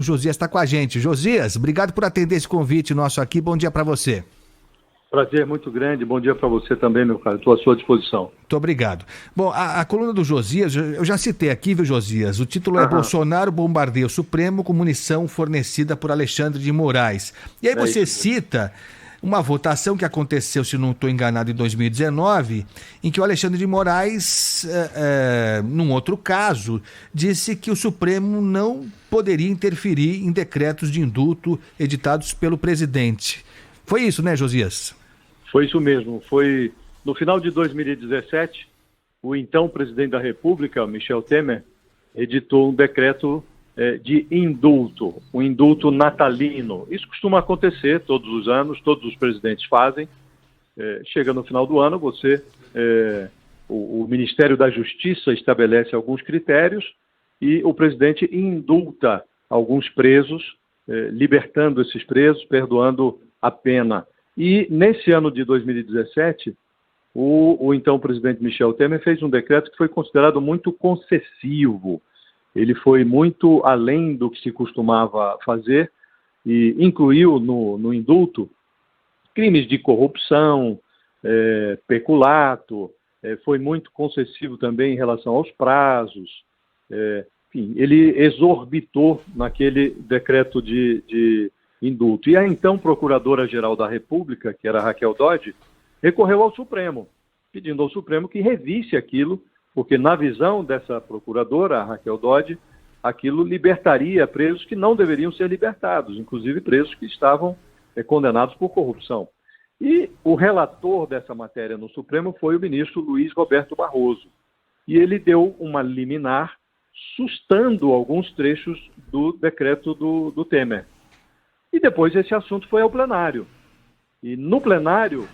O Josias está com a gente. Josias, obrigado por atender esse convite nosso aqui. Bom dia para você. Prazer muito grande. Bom dia para você também, meu caro. Estou à sua disposição. Muito obrigado. Bom, a coluna do Josias, eu já citei aqui, viu, Josias? O título é Bolsonaro bombardeia o Supremo com munição fornecida por Alexandre de Moraes. E aí você cita uma votação que aconteceu, se não estou enganado, em 2019, em que o Alexandre de Moraes, num outro caso, disse que o Supremo não poderia interferir em decretos de indulto editados pelo presidente. Foi isso, né, Josias? Foi isso mesmo. Foi no final de 2017, o então presidente da República, Michel Temer, editou um decreto de indulto, um indulto natalino. Isso costuma acontecer todos os anos, todos os presidentes fazem. Chega no final do ano, o Ministério da Justiça estabelece alguns critérios e o presidente indulta alguns presos, libertando esses presos, perdoando a pena. E nesse ano de 2017, o então presidente Michel Temer fez um decreto que foi considerado muito concessivo. Ele foi muito além do que se costumava fazer e incluiu no indulto crimes de corrupção, peculato, foi muito concessivo também em relação aos prazos. Enfim, ele exorbitou naquele decreto de indulto. E a então Procuradora-Geral da República, que era Raquel Dodge, recorreu ao Supremo, pedindo ao Supremo que revisse aquilo, porque na visão dessa procuradora, a Raquel Dodge, aquilo libertaria presos que não deveriam ser libertados, inclusive presos que estavam condenados por corrupção. E o relator dessa matéria no Supremo foi o ministro Luiz Roberto Barroso. E ele deu uma liminar sustando alguns trechos do decreto do Temer. E depois esse assunto foi ao plenário. E no plenário,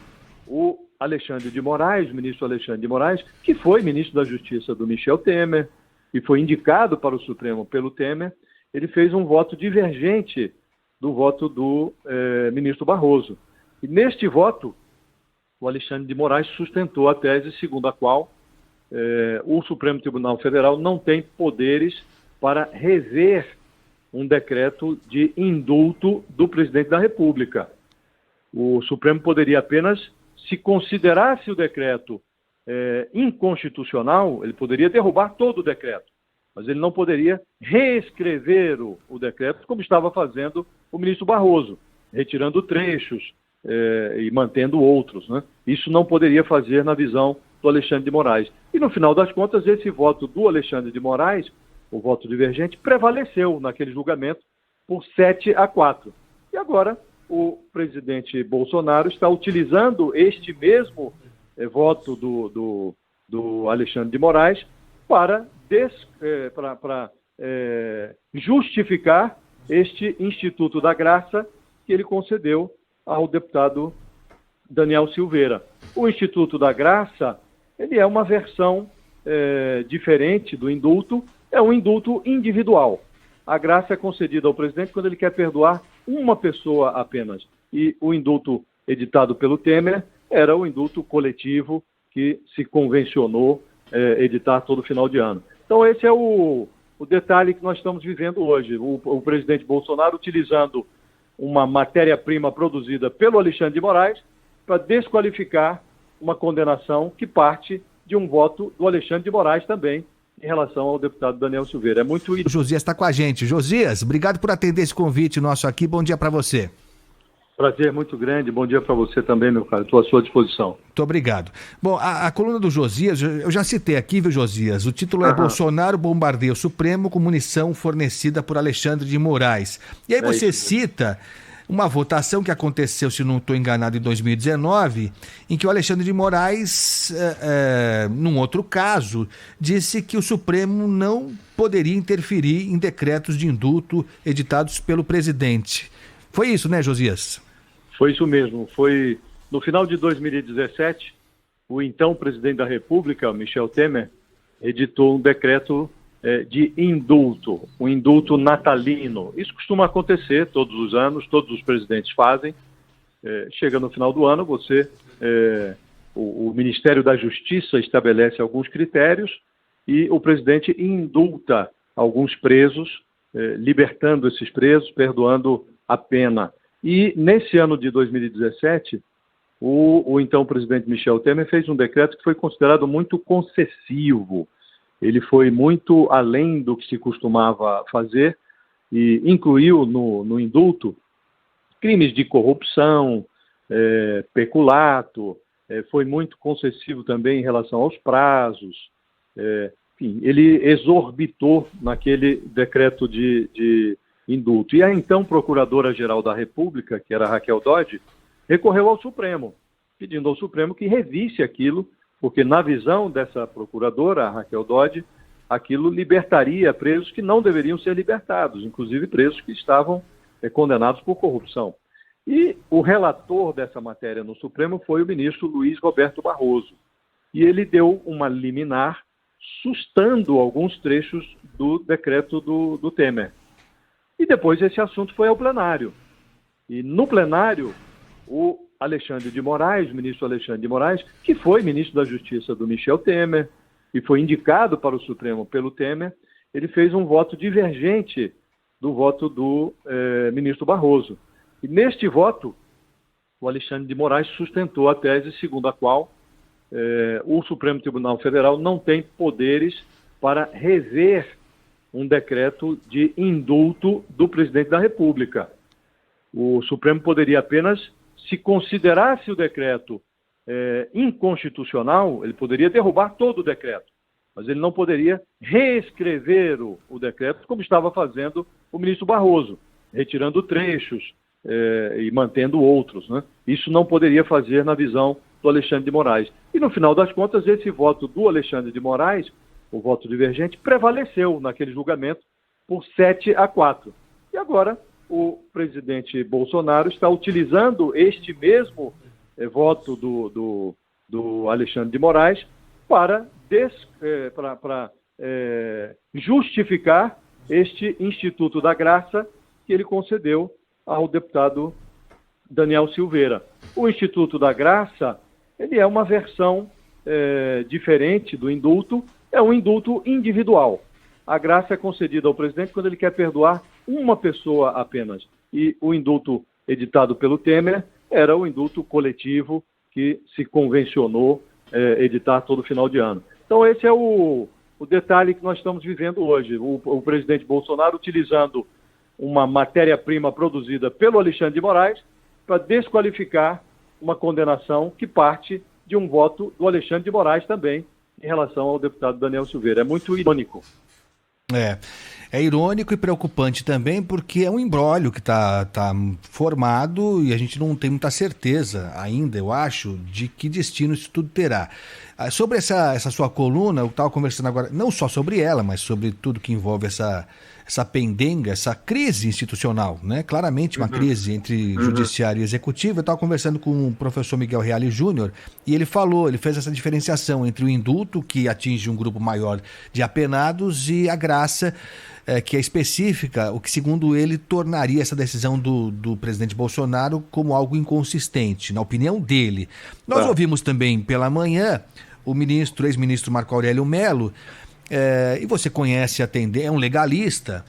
o Alexandre de Moraes, o ministro Alexandre de Moraes, que foi ministro da Justiça do Michel Temer, e foi indicado para o Supremo pelo Temer, ele fez um voto divergente do voto do ministro Barroso. E neste voto, o Alexandre de Moraes sustentou a tese segundo a qual o Supremo Tribunal Federal não tem poderes para rever um decreto de indulto do presidente da República. O Supremo poderia apenas, se considerasse o decreto inconstitucional, ele poderia derrubar todo o decreto, mas ele não poderia reescrever o decreto, como estava fazendo o ministro Barroso, retirando trechos e mantendo outros, né? Isso não poderia fazer na visão do Alexandre de Moraes. E no final das contas, esse voto do Alexandre de Moraes, o voto divergente, prevaleceu naquele julgamento por 7-4. E agora o presidente Bolsonaro está utilizando este mesmo voto do Alexandre de Moraes para justificar este Instituto da Graça que ele concedeu ao deputado Daniel Silveira. O Instituto da Graça, ele é uma versão diferente do indulto, é um indulto individual. A graça é concedida ao presidente quando ele quer perdoar uma pessoa apenas. E o indulto editado pelo Temer era o indulto coletivo que se convencionou editar todo final de ano. Então esse é o detalhe que nós estamos vivendo hoje. O presidente Bolsonaro utilizando uma matéria-prima produzida pelo Alexandre de Moraes para desqualificar uma condenação que parte de um voto do Alexandre de Moraes também, em relação ao deputado Daniel Silveira. O Josias está com a gente. Josias, obrigado por atender esse convite nosso aqui. Bom dia para você. Prazer muito grande. Bom dia para você também, meu caro. Estou à sua disposição. Muito obrigado. Bom, a coluna do Josias, eu já citei aqui, viu, Josias? O título é Bolsonaro bombardeia o Supremo com munição fornecida por Alexandre de Moraes. E aí você cita uma votação que aconteceu, se não estou enganado, em 2019, em que o Alexandre de Moraes, num outro caso, disse que o Supremo não poderia interferir em decretos de indulto editados pelo presidente. Foi isso, né, Josias? Foi isso mesmo. Foi no final de 2017, o então presidente da República, Michel Temer, editou um decreto de indulto, um indulto natalino. Isso costuma acontecer todos os anos, todos os presidentes fazem. Chega no final do ano, o Ministério da Justiça estabelece alguns critérios e o presidente indulta alguns presos, libertando esses presos, perdoando a pena. E nesse ano de 2017, o então presidente Michel Temer fez um decreto que foi considerado muito concessivo. Ele foi muito além do que se costumava fazer e incluiu no indulto crimes de corrupção, peculato, foi muito concessivo também em relação aos prazos. Enfim, ele exorbitou naquele decreto de indulto. E a então Procuradora-Geral da República, que era Raquel Dodge, recorreu ao Supremo, pedindo ao Supremo que revisse aquilo, porque na visão dessa procuradora, a Raquel Dodge, aquilo libertaria presos que não deveriam ser libertados, inclusive presos que estavam condenados por corrupção. E o relator dessa matéria no Supremo foi o ministro Luiz Roberto Barroso. E ele deu uma liminar sustando alguns trechos do decreto do Temer. E depois esse assunto foi ao plenário. E no plenário, o Alexandre de Moraes, o ministro Alexandre de Moraes, que foi ministro da Justiça do Michel Temer e foi indicado para o Supremo pelo Temer, ele fez um voto divergente do voto do ministro Barroso. E neste voto, o Alexandre de Moraes sustentou a tese segundo a qual o Supremo Tribunal Federal não tem poderes para rever um decreto de indulto do presidente da República. O Supremo poderia apenas, se considerasse o decreto inconstitucional, ele poderia derrubar todo o decreto, mas ele não poderia reescrever o decreto como estava fazendo o ministro Barroso, retirando trechos e mantendo outros, né? Isso não poderia fazer na visão do Alexandre de Moraes. E no final das contas, esse voto do Alexandre de Moraes, o voto divergente, prevaleceu naquele julgamento por 7-4. E agora o presidente Bolsonaro está utilizando este mesmo voto do Alexandre de Moraes para justificar este Instituto da Graça que ele concedeu ao deputado Daniel Silveira. O Instituto da Graça, ele é uma versão diferente do indulto, é um indulto individual. A graça é concedida ao presidente quando ele quer perdoar uma pessoa apenas. E o indulto editado pelo Temer era o indulto coletivo que se convencionou editar todo final de ano. Então esse é o detalhe que nós estamos vivendo hoje. O presidente Bolsonaro utilizando uma matéria-prima produzida pelo Alexandre de Moraes para desqualificar uma condenação que parte de um voto do Alexandre de Moraes também em relação ao deputado Daniel Silveira. É muito irônico. É irônico e preocupante também, porque é um imbróglio que tá formado e a gente não tem muita certeza ainda, eu acho, de que destino isso tudo terá. Sobre essa sua coluna, eu estava conversando agora, não só sobre ela, mas sobre tudo que envolve essa pendenga, essa crise institucional, né? Claramente uma crise entre judiciário e executivo. Eu estava conversando com o professor Miguel Reale Júnior e ele fez essa diferenciação entre o indulto, que atinge um grupo maior de apenados, e a graça, que é específica, o que, segundo ele, tornaria essa decisão do presidente Bolsonaro como algo inconsistente, na opinião dele. Nós ouvimos também pela manhã o ex-ministro Marco Aurélio Mello, e você conhece a tendência, é um legalista,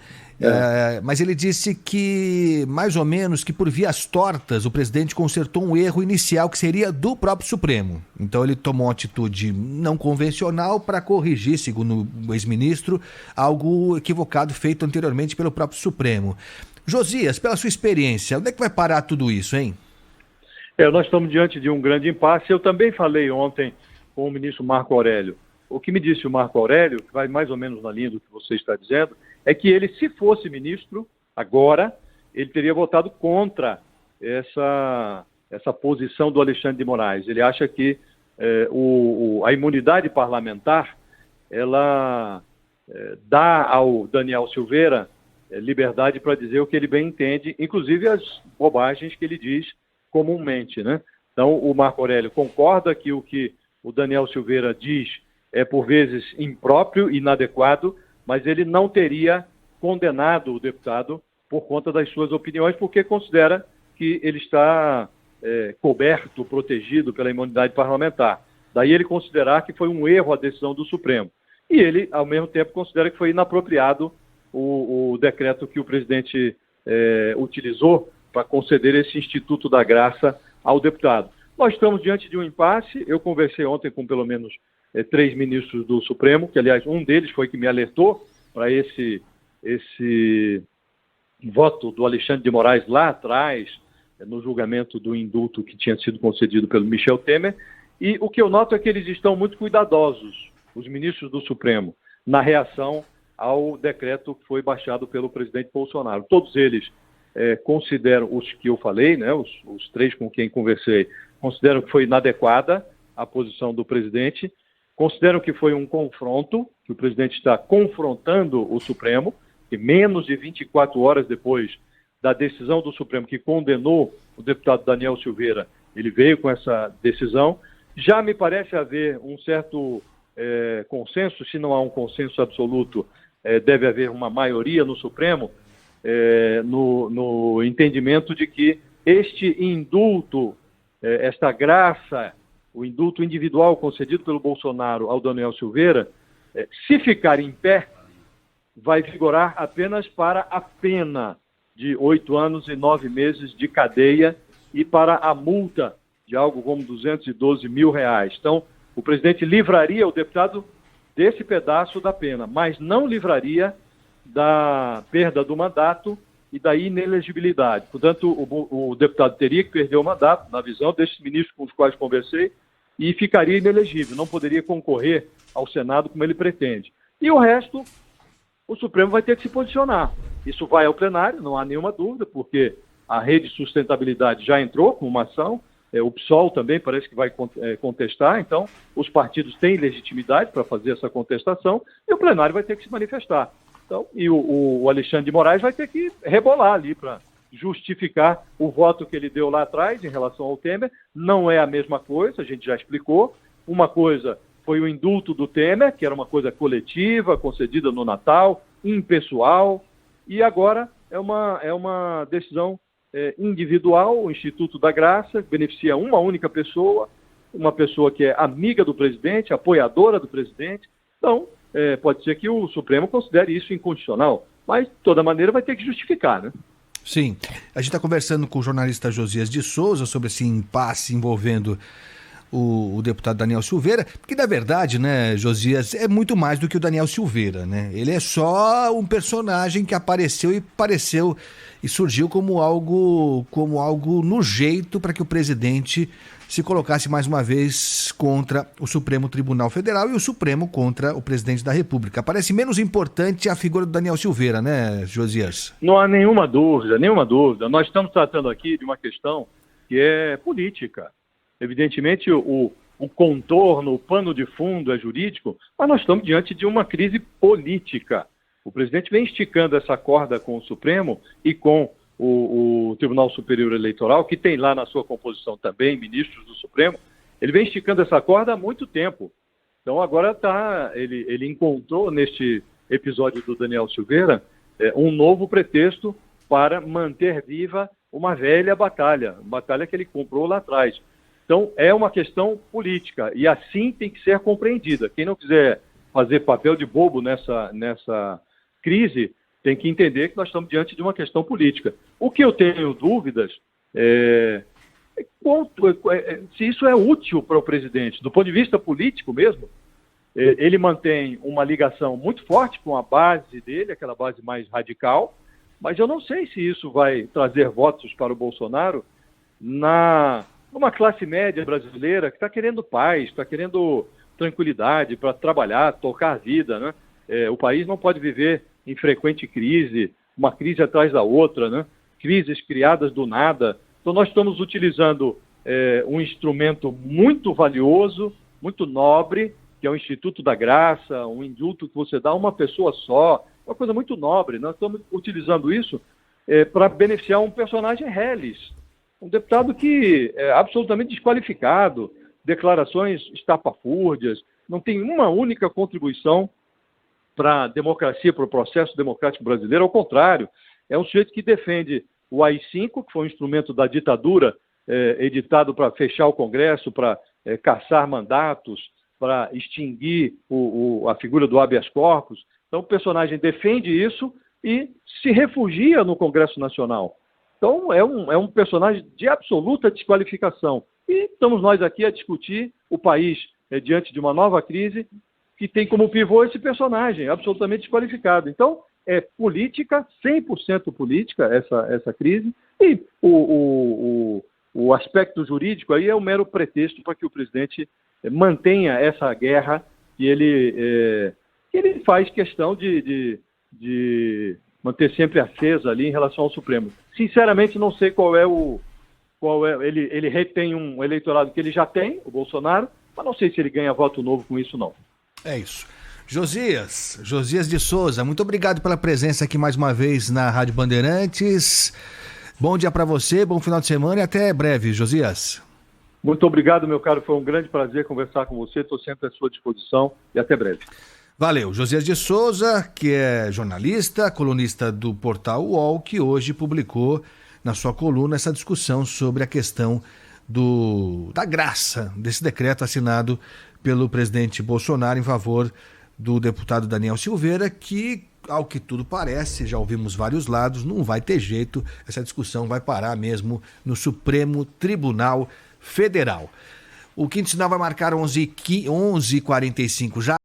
mas ele disse que, mais ou menos, que por vias tortas o presidente consertou um erro inicial que seria do próprio Supremo. Então ele tomou uma atitude não convencional para corrigir, segundo o ex-ministro, algo equivocado feito anteriormente pelo próprio Supremo. Josias, pela sua experiência, onde é que vai parar tudo isso, hein? Nós estamos diante de um grande impasse. Eu também falei ontem com o ministro Marco Aurélio. O que me disse o Marco Aurélio, que vai mais ou menos na linha do que você está dizendo, é que ele, se fosse ministro, agora, ele teria votado contra essa posição do Alexandre de Moraes. Ele acha que a imunidade parlamentar, ela dá ao Daniel Silveira liberdade para dizer o que ele bem entende, inclusive as bobagens que ele diz comumente, né? Então, o Marco Aurélio concorda que o que o Daniel Silveira diz é, por vezes, impróprio, inadequado, mas ele não teria condenado o deputado por conta das suas opiniões, porque considera que ele está coberto, protegido pela imunidade parlamentar. Daí ele considerar que foi um erro a decisão do Supremo. E ele, ao mesmo tempo, considera que foi inapropriado o decreto que o presidente utilizou para conceder esse Instituto da Graça ao deputado. Nós estamos diante de um impasse. Eu conversei ontem com pelo menos 3 ministros do Supremo, que, aliás, um deles foi que me alertou para esse voto do Alexandre de Moraes lá atrás, no julgamento do indulto que tinha sido concedido pelo Michel Temer. E o que eu noto é que eles estão muito cuidadosos, os ministros do Supremo, na reação ao decreto que foi baixado pelo presidente Bolsonaro. Todos eles consideram, os que eu falei, né, os 3 com quem conversei, consideram que foi inadequada a posição do presidente, consideram que foi um confronto, que o presidente está confrontando o Supremo, e menos de 24 horas depois da decisão do Supremo que condenou o deputado Daniel Silveira, ele veio com essa decisão. Já me parece haver um certo consenso, se não há um consenso absoluto, deve haver uma maioria no Supremo, no entendimento de que este indulto, esta graça, o indulto individual concedido pelo Bolsonaro ao Daniel Silveira, se ficar em pé, vai vigorar apenas para a pena de 8 anos e 9 meses de cadeia e para a multa de algo como R$212 mil. Então, o presidente livraria o deputado desse pedaço da pena, mas não livraria da perda do mandato e da inelegibilidade. Portanto, o deputado teria que perder o mandato, na visão desses ministros com os quais conversei, e ficaria inelegível, não poderia concorrer ao Senado como ele pretende. E o resto, o Supremo vai ter que se posicionar. Isso vai ao plenário, não há nenhuma dúvida, porque a Rede Sustentabilidade já entrou com uma ação, o PSOL também parece que vai contestar, então os partidos têm legitimidade para fazer essa contestação e o plenário vai ter que se manifestar. Então, e o Alexandre de Moraes vai ter que rebolar ali para justificar o voto que ele deu lá atrás em relação ao Temer. Não é a mesma coisa, a gente já explicou. Uma coisa foi o indulto do Temer, que era uma coisa coletiva, concedida no Natal, impessoal, e agora é uma decisão individual, o Instituto da Graça, que beneficia uma única pessoa, uma pessoa que é amiga do presidente, apoiadora do presidente. Então, pode ser que o Supremo considere isso inconstitucional, mas, de toda maneira, vai ter que justificar, né? Sim. A gente está conversando com o jornalista Josias de Souza sobre esse impasse envolvendo o deputado Daniel Silveira, que na verdade, né, Josias, é muito mais do que o Daniel Silveira, né? Ele é só um personagem que apareceu e surgiu como algo no jeito para que o presidente se colocasse mais uma vez contra o Supremo Tribunal Federal e o Supremo contra o presidente da República. Parece menos importante a figura do Daniel Silveira, né, Josias? Não há nenhuma dúvida, nenhuma dúvida. Nós estamos tratando aqui de uma questão que é política. Evidentemente, o contorno, o pano de fundo é jurídico, mas nós estamos diante de uma crise política. O presidente vem esticando essa corda com o Supremo e com o Tribunal Superior Eleitoral, que tem lá na sua composição também ministros do Supremo. Ele vem esticando essa corda há muito tempo. Então, agora ele encontrou neste episódio do Daniel Silveira um novo pretexto para manter viva uma velha batalha que ele comprou lá atrás. Então, é uma questão política e assim tem que ser compreendida. Quem não quiser fazer papel de bobo nessa crise tem que entender que nós estamos diante de uma questão política. O que eu tenho dúvidas se isso é útil para o presidente. Do ponto de vista político mesmo, ele mantém uma ligação muito forte com a base dele, aquela base mais radical, mas eu não sei se isso vai trazer votos para o Bolsonaro numa classe média brasileira que está querendo paz, está querendo tranquilidade para trabalhar, tocar a vida, né? O país não pode viver em frequente crise, uma crise atrás da outra, né? Crises criadas do nada. Então nós estamos utilizando um instrumento muito valioso, muito nobre, que é o Instituto da Graça, um indulto que você dá a uma pessoa só, uma coisa muito nobre. Nós estamos utilizando isso para beneficiar um personagem reles, um deputado que é absolutamente desqualificado, declarações estapafúrdias, não tem uma única contribuição para a democracia, para o processo democrático brasileiro. Ao contrário, é um sujeito que defende o AI-5, que foi um instrumento da ditadura editado para fechar o Congresso, para caçar mandatos, para extinguir a figura do habeas corpus. Então o personagem defende isso e se refugia no Congresso Nacional. Então é um personagem de absoluta desqualificação. E estamos nós aqui a discutir o país diante de uma nova crise que tem como pivô esse personagem absolutamente desqualificado. Então é política, 100% política essa crise, e o aspecto jurídico aí é um mero pretexto para que o presidente mantenha essa guerra que ele faz questão de manter sempre acesa ali em relação ao Supremo. Sinceramente, não sei qual é ele retém um eleitorado que ele já tem, o Bolsonaro, mas não sei se ele ganha voto novo com isso, não. É isso. Josias de Souza, muito obrigado pela presença aqui mais uma vez na Rádio Bandeirantes. Bom dia para você, bom final de semana e até breve, Josias. Muito obrigado, meu caro, foi um grande prazer conversar com você, estou sempre à sua disposição e até breve. Valeu, Josias de Souza, que é jornalista, colunista do portal UOL, que hoje publicou na sua coluna essa discussão sobre a questão da graça desse decreto assinado pelo presidente Bolsonaro em favor do deputado Daniel Silveira, que, ao que tudo parece, já ouvimos vários lados, não vai ter jeito, essa discussão vai parar mesmo no Supremo Tribunal Federal. O Quinto Sinal vai marcar 11h45 já.